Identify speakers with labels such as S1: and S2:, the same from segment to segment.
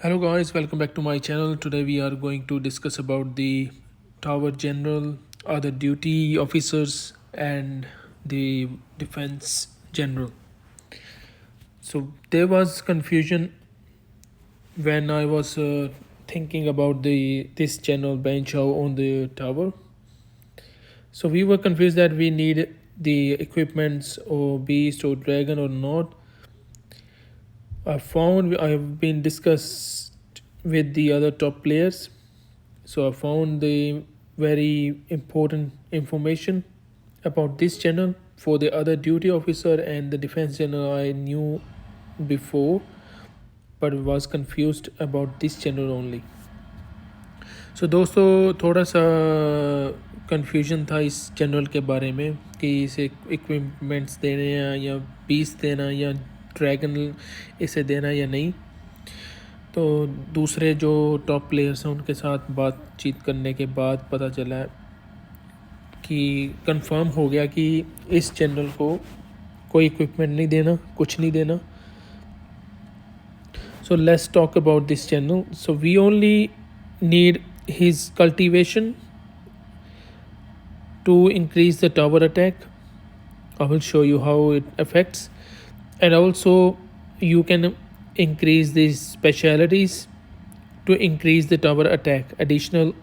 S1: Hello guys, welcome back to my channel. Today we are going to discuss about the tower general, other duty officers and the defense general. So there was confusion when I was thinking about the this general bench on the tower. So we were confused that we need the equipments or beast or dragon or not. I have been discussed with the other top players. So I found the very important information about this channel. For the other duty officer and the defense channel I knew before, but was confused about this channel only. So दोस्तों थोड़ा सा confusion था इस channel के बारे में कि इसे इक्विपमेंट्स देने या पीस देना या ड्रैगन इसे देना या नहीं। तो दूसरे जो टॉप प्लेयर्स हैं उनके साथ बातचीत करने के बाद पता चला कि कंफर्म हो गया कि इस चैनल को कोई इक्विपमेंट नहीं देना, कुछ नहीं देना। So let's talk about this channel. So we only need his cultivation to increase the tower attack. I will show you how it affects, and also you can increase these specialities to increase the tower attack, additional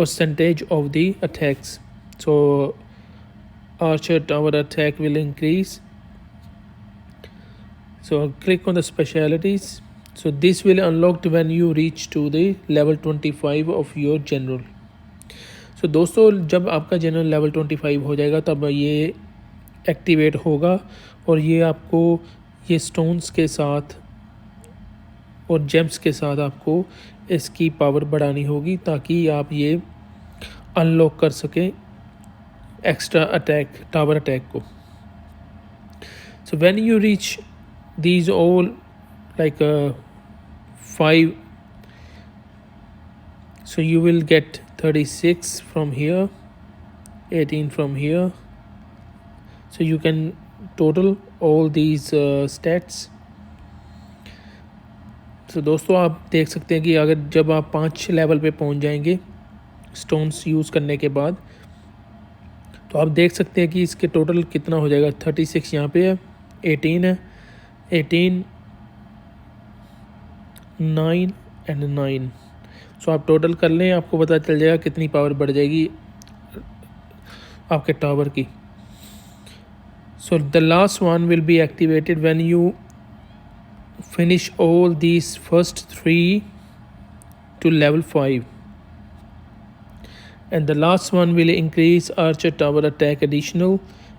S1: percentage of the attacks. So archer tower attack will increase. So click on the specialities. So this will unlocked when you reach to the level 25 of your general. So दोस्तों जब आपका general level 25 हो जाएगा तब ये activate होगा और ये आपको ये स्टोन्स के साथ और जेम्स के साथ आपको इसकी पावर बढ़ानी होगी ताकि आप ये अनलॉक कर सकें एक्स्ट्रा अटैक टावर अटैक को. So when you reach these all like 5, so you will get 36 from here, 18 from here. So you can total all these stats. So दोस्तों आप देख सकते हैं कि अगर जब आप 5 लेवल पे पहुंच जाएंगे स्टोन्स यूज़ करने के बाद तो आप देख सकते हैं कि इसके टोटल कितना हो जाएगा. 36 यहाँ पे है, 18 है, 18, 9 एंड 9. सो आप टोटल कर लें, आपको पता चल जाएगा कितनी पावर बढ़ जाएगी आपके टावर की. So the last one will be activated when you finish all these first 3 to level 5, and the last one will increase archer tower attack additional,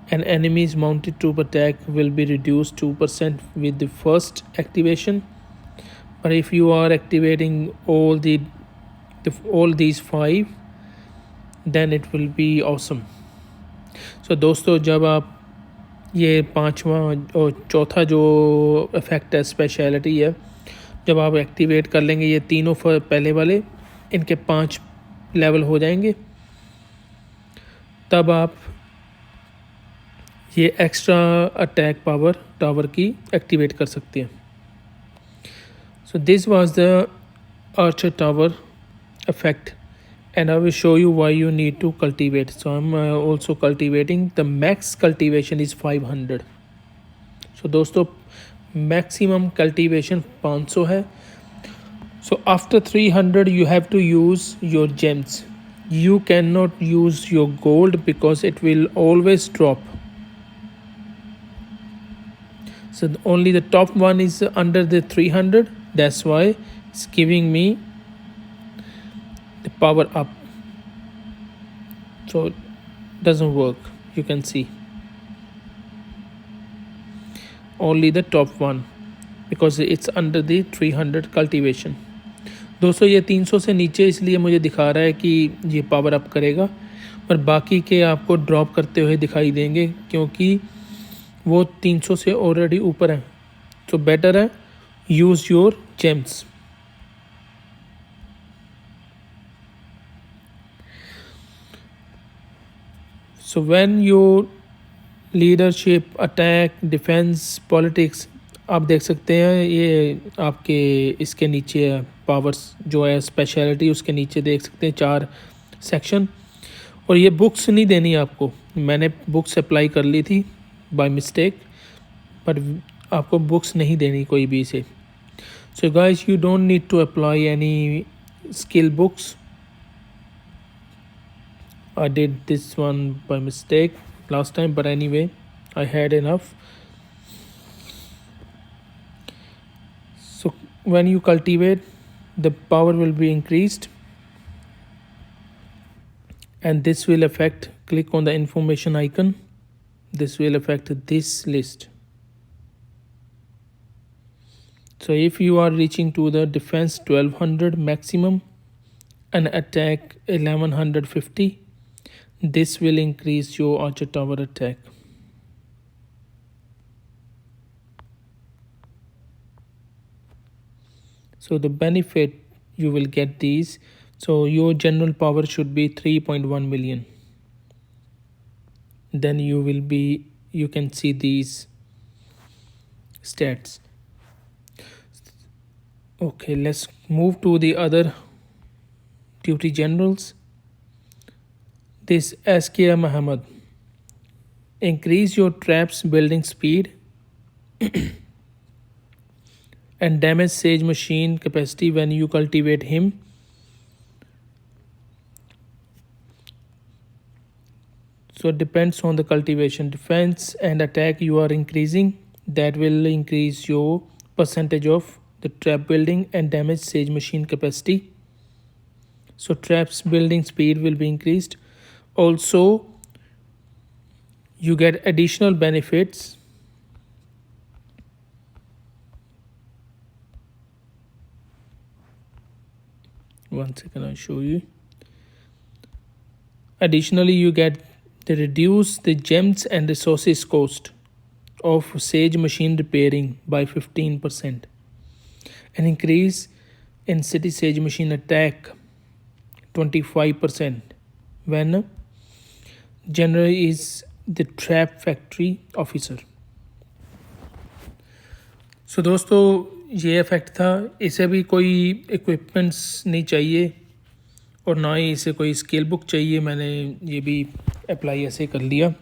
S1: and enemies mounted troop attack will be reduced 2% with the first activation. But if you are activating all these 5, then it will be awesome. So दोस्तों जब आप ये पांचवा और चौथा जो effect है speciality है, जब आप एक्टिवेट कर लेंगे ये तीनों पहले वाले, इनके 5 लेवल हो जाएंगे, तब आप ये एक्स्ट्रा अटैक पावर टावर की एक्टिवेट कर सकते हैं. So this was the Archer tower effect, and I will show you why you need to cultivate. So I'm also cultivating. The max cultivation is 500. So दोस्तों maximum cultivation 500 है. So after 300 you have to use your gems. You cannot use your gold because it will always drop. So only the top one is under the 300. That's why it's giving me the power up. So it doesn't work. You can see only the top one because it's under the 300 cultivation. दोस्तों ये 300 से नीचे इसलिए मुझे दिखा रहा है कि ये पावर अप करेगा, पर बाकी के आपको ड्रॉप करते हुए दिखाई देंगे क्योंकि वो 300 से ऑलरेडी ऊपर है. तो बेटर है use your James. So when your leadership, attack, defense, politics आप देख सकते हैं ये आपके इसके नीचे पावर्स जो है स्पेशलिटी, उसके नीचे देख सकते हैं 4 सेक्शन। और ये बुक्स नहीं देनी आपको, मैंने बुक्स अप्लाई कर ली थी बाय मिस्टेक, पर आपको बुक्स नहीं देनी कोई भी इसे। So guys, you don't need to apply any skill books. I did this one by mistake last time, but anyway, I had enough. So when you cultivate, the power will be increased, and this will affect, click on the information icon, this will affect this list. So if you are reaching to the defense 1200 maximum and attack 1150, this will increase your archer tower attack. So the benefit you will get these. So your general power should be 3.1 million. Then you can see these stats. Okay, let's move to the other duty generals. This Askia Muhammad, increase your traps building speed and damage Sage machine capacity when you cultivate him. So it depends on the cultivation. Defense and attack you are increasing, that will increase your percentage of the trap building and damage Sage machine capacity. So traps building speed will be increased. Also, you get additional benefits. One second, I'll show you. Additionally, you get the reduce the gems and resources cost of Sage machine repairing by 15%, an increase in city Sage machine attack 25% when general is the trap factory officer. So दोस्तों, ये effect था। इसे भी कोई equipments नहीं चाहिए और ना ही इसे कोई स्किल बुक चाहिए। मैंने ये भी अप्लाई ऐसे कर लिया।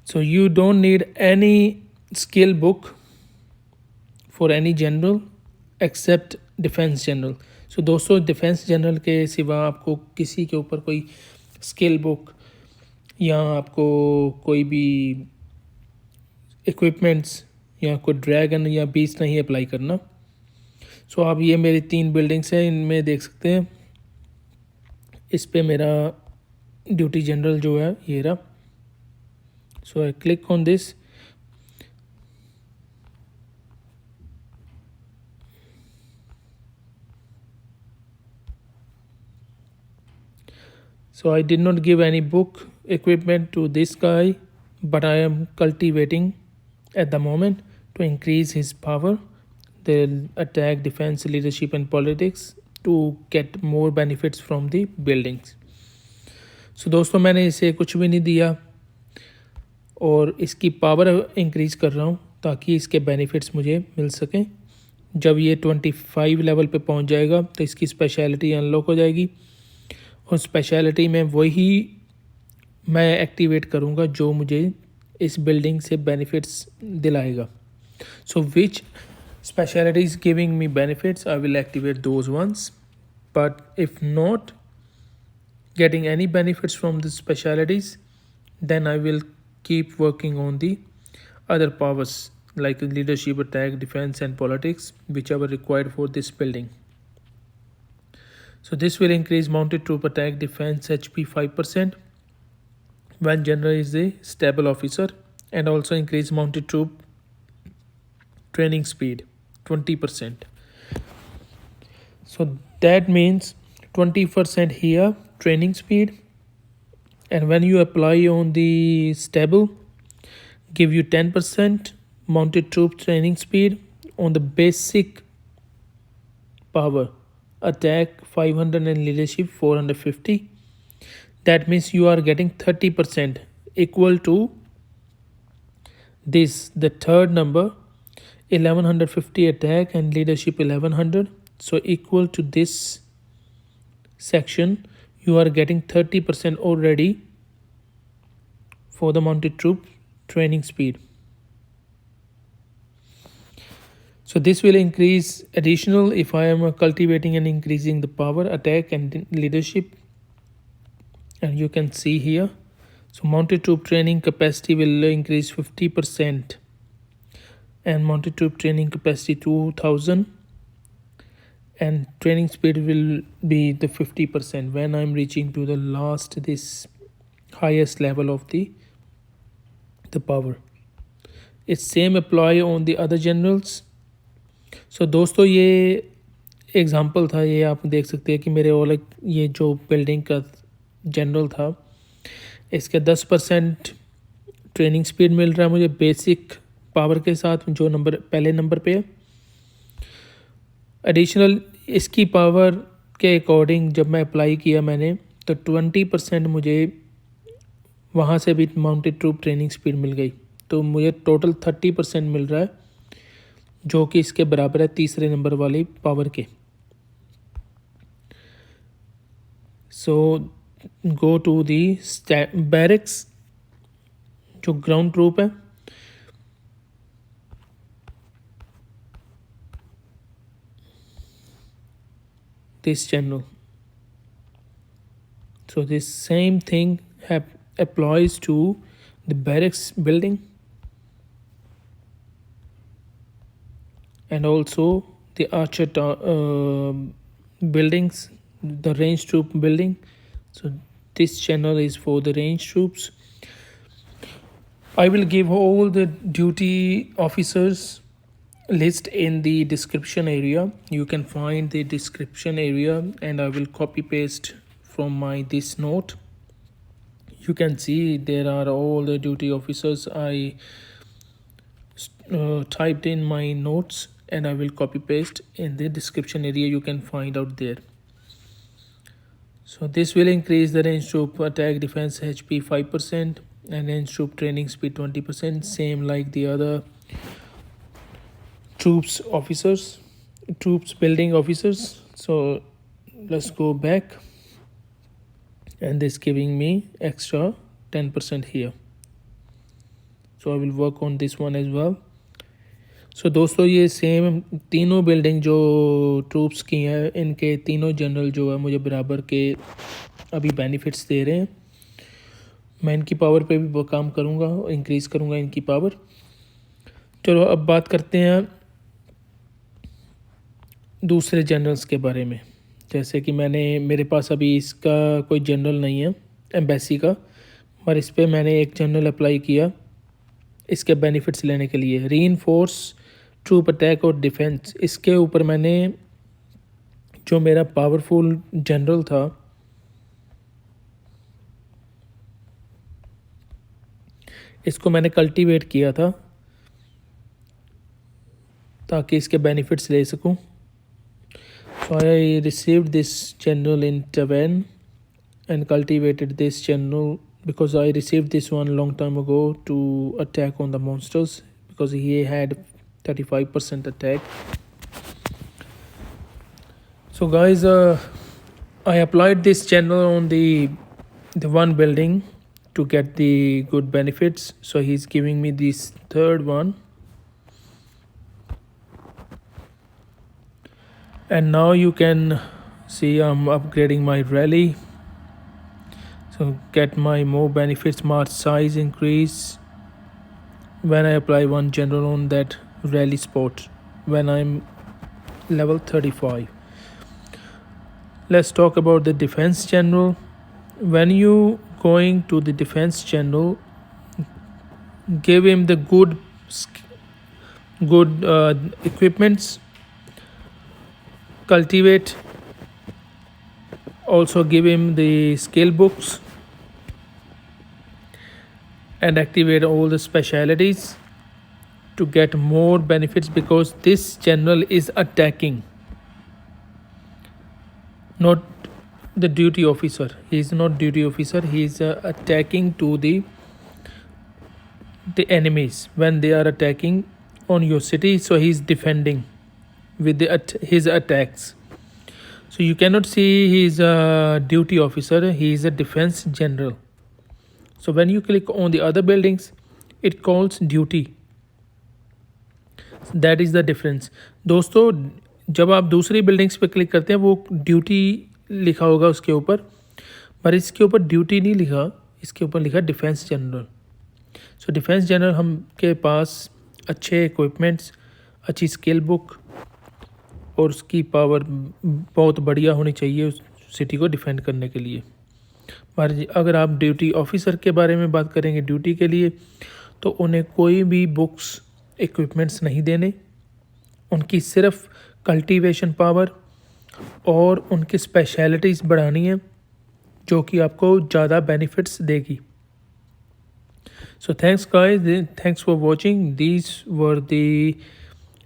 S1: So you don't need any skill book for any general except defence general. So दोस्तों, डिफेंस जनरल के सिवा आपको किसी के ऊपर कोई स्किल बुक या आपको कोई भी इक्विपमेंट्स या कोई ड्रैगन या बीस्ट नहीं अप्लाई करना। सो आप ये मेरी 3 बिल्डिंग्स हैं, इनमें देख सकते हैं। इस पे मेरा ड्यूटी जनरल जो है ये रहा। So I click on this. So I did not give any book equipment to this guy, but I am cultivating at the moment to increase his power, the attack, defense, leadership and politics to get more benefits from the buildings. So दोस्तों, मैंने इसे कुछ भी नहीं दिया और इसकी power increase कर रहा हूँ ताकि इसके बेनिफिट्स मुझे मिल सकें। जब ये 25 लेवल पे पहुँच जाएगा तो इसकी स्पेशलिटी अनलॉक हो जाएगी और स्पेशलिटी में वही मैं एक्टिवेट करूँगा जो मुझे इस बिल्डिंग से बेनिफिट्स दिलाएगा। सो विच speciality is giving me benefits, I will activate those ones. But if not getting any benefits from the specialities, then I will keep working on the other powers like leadership, attack, defense and politics, whichever required for this building. So this will increase mounted troop attack, defense, HP 5% when general is a stable officer, and also increase mounted troop training speed 20%. So that means 20% here training speed, and when you apply on the stable, give you 10% mounted troop training speed on the basic power, attack 500 and leadership 450. That means you are getting 30% equal to this the third number 1150 attack and leadership 1100, so equal to this section you are getting 30% already for the mounted troop training speed. So this will increase additional if I am cultivating and increasing the power, attack and leadership. And you can see here, so mounted troop training capacity will increase 50% and mounted troop training capacity 2000, and training speed will be the 50% when I'm reaching to the last this highest level of the power. It's same apply on the other generals. सो दोस्तों ये example था, ये आप देख सकते हैं कि मेरे वाले ये जो बिल्डिंग का जनरल था इसके 10% ट्रेनिंग स्पीड मिल रहा है मुझे बेसिक पावर के साथ, जो नंबर पहले नंबर पे है। एडिशनल इसकी पावर के अकॉर्डिंग जब मैं अप्लाई किया मैंने तो 20% मुझे वहाँ से भी माउंटेड ट्रूप ट्रेनिंग स्पीड मिल गई, तो मुझे टोटल 30% मिल रहा है, जो कि इसके बराबर है तीसरे नंबर वाली पावर के। सो गो टू दी बैरिक्स जो ग्राउंड ट्रूप है, this channel. So this same thing applies to the barracks building and also the archer buildings, the range troop building. So this channel is for the range troops. I will give all the duty officers list in the description area. You can find the description area and I will copy paste from my this note. You can see there are all the duty officers I typed in my notes and I will copy paste in the description area. You can find out there. So this will increase the range troop attack defense HP 5% and range troop training speed 20%, same like the other troops building officers. So let's go back, and this giving me extra 10% here, so I will work on this one as well. So दोस्तों ये same तीनों building जो troops की हैं इनके तीनों general जो है मुझे बराबर के अभी बेनिफिट्स दे रहे हैं। मैं इनकी पावर पे भी काम करूँगा, इंक्रीज़ करूँगा इनकी पावर। चलो अब बात करते हैं दूसरे जनरल्स के बारे में। जैसे कि मेरे पास अभी इसका कोई जनरल नहीं है एम्बेसी का, पर इस पर मैंने एक जनरल अप्लाई किया इसके बेनिफिट्स लेने के लिए, रीइंफोर्स ट्रूप अटैक और डिफेंस। इसके ऊपर मैंने जो मेरा पावरफुल जनरल था इसको मैंने कल्टीवेट किया था ताकि इसके बेनिफिट्स ले सकूं। So I received this general in Taven and cultivated this general because I received this one long time ago to attack on the monsters because he had 35% attack. So guys, I applied this general on the one building to get the good benefits. So he's giving me this third one. And now you can see I'm upgrading my rally, so get my more benefits, march size increase when I apply one general on that rally spot when I'm level 35. Let's talk about the defense general. When you going to the defense general, give him the good equipments, cultivate, also give him the skill books and activate all the specialities to get more benefits, because this general is attacking, not the duty officer. He is not duty officer, he is attacking to the the enemies when they are attacking on your city. So he's defending with his attacks. So you cannot see he's a duty officer, he is a defense general. So when you click on the other buildings, it calls duty. That is the difference. दोस्तों जब आप दूसरी buildings पे click करते हैं वो duty लिखा होगा उसके ऊपर, पर इसके ऊपर ड्यूटी नहीं लिखा, इसके ऊपर लिखा defence general. So defence general हम के पास अच्छे इक्विपमेंट्स, अच्छी स्किल बुक और उसकी पावर बहुत बढ़िया होनी चाहिए उस सिटी को डिफेंड करने के लिए. पर अगर आप ड्यूटी ऑफिसर के बारे में बात करेंगे ड्यूटी के लिए, तो उन्हें कोई भी बुक्स इक्विपमेंट्स नहीं देने, उनकी सिर्फ कल्टीवेशन पावर और उनकी स्पेशलिटीज़ बढ़ानी है जो कि आपको ज़्यादा बेनिफिट्स देगी. So thanks guys, thanks for watching. These were the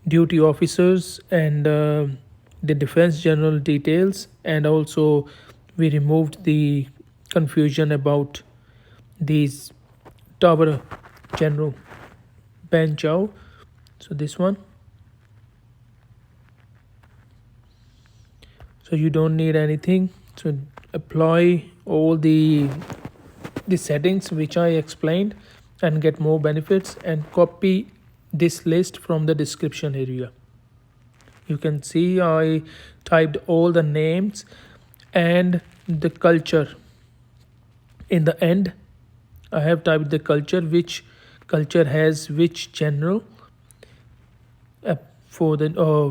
S1: duty officers and the defence general details, and also we removed the confusion about these tower general Ben Chao. So this one, so you don't need anything. So apply all the settings which I explained and get more benefits, and copy this list from the description area. You can see I typed all the names and the culture. In the end I have typed the culture, which culture has which general for the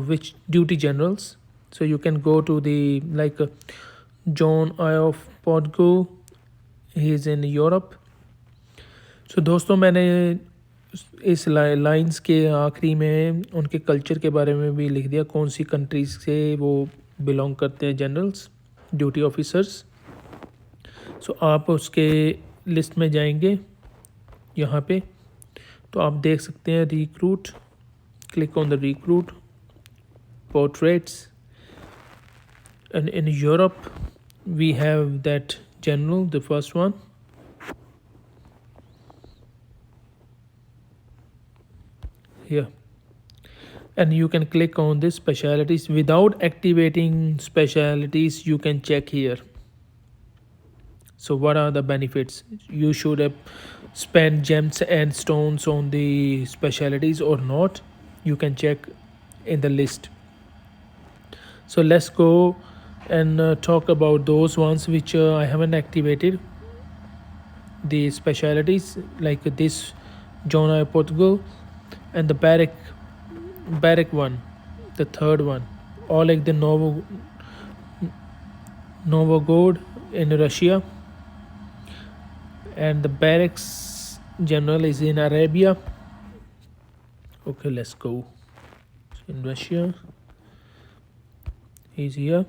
S1: which duty generals. So you can go to the like John I of Portugal, he is in Europe. So दोस्तों मैंने इस lines के आखिरी में उनके culture के बारे में भी लिख दिया, कौन सी कंट्रीज से वो बिलोंग करते हैं जनरल्स, ड्यूटी ऑफिसर्स. सो आप उसके लिस्ट में जाएंगे यहाँ पे, तो आप देख सकते हैं recruit. Click on the recruit portraits, and in Europe we have that general, the first one. Here, and you can click on this specialities. Without activating specialities you can check here. So what are the benefits? You should have spent gems and stones on the specialities or not. You can check in the list. So let's go and talk about those ones which I haven't activated. The specialities like this John I Portugal, and the barrack one, the third one, or like the Novgorod in Russia, and the barracks general is in Arabia. Okay, let's go. In Russia, he's here.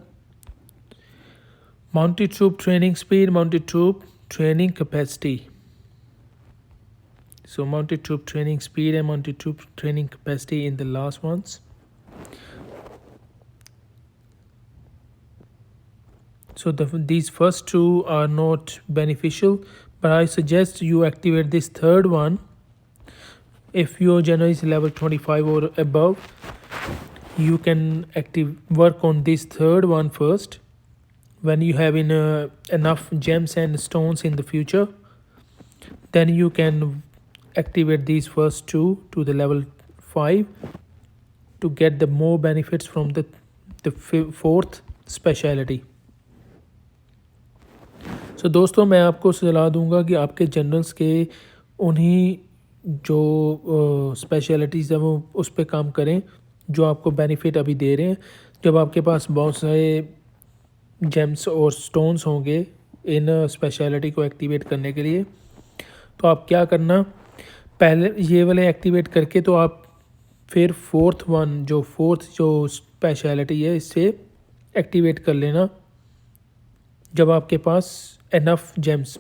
S1: Mounted troop training speed, mounted troop training capacity. So mounted troop training speed and mounted troop training capacity in the last ones. So these first two are not beneficial, but I suggest you activate this third one. If your general is level 25 or above, you can work on this third one first. When you have enough gems and stones in the future, then you can activate these first two to the level 5 to get the more benefits from the fourth speciality. So दोस्तों मैं आपको सलाह दूंगा कि आपके generals के उन्हीं जो स्पेशलिटीज़ है वो उस पर काम करें जो आपको बेनिफिट अभी दे रहे हैं. जब आपके पास बहुत सारे जेम्स और स्टोन्स होंगे इन स्पेशलिटी को एक्टिवेट करने के लिए, तो आप क्या करना, पहले ये वाले एक्टिवेट करके तो आप फिर फोर्थ जो स्पेशलिटी है इससे एक्टिवेट कर लेना जब आपके पास इनफ जेम्स,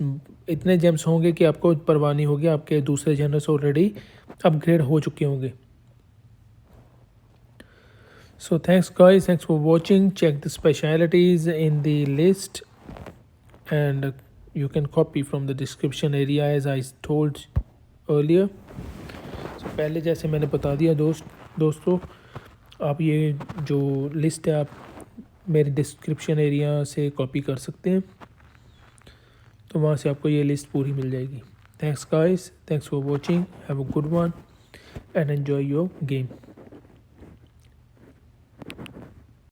S1: इतने जेम्स होंगे कि आपको परवाह नहीं होगी, आपके दूसरे जनरल्स ऑलरेडी अपग्रेड हो चुके होंगे. So thanks guys, thanks for watching. Check the specialities in the list and you can copy from the description area as I told earlier. So पहले जैसे मैंने बता दिया दोस्तों, आप ये जो लिस्ट है आप मेरे डिस्क्रिप्शन एरिया से कॉपी कर सकते हैं, तो वहाँ से आपको ये लिस्ट पूरी मिल जाएगी. Thanks guys, thanks for watching, have a good one and enjoy your game.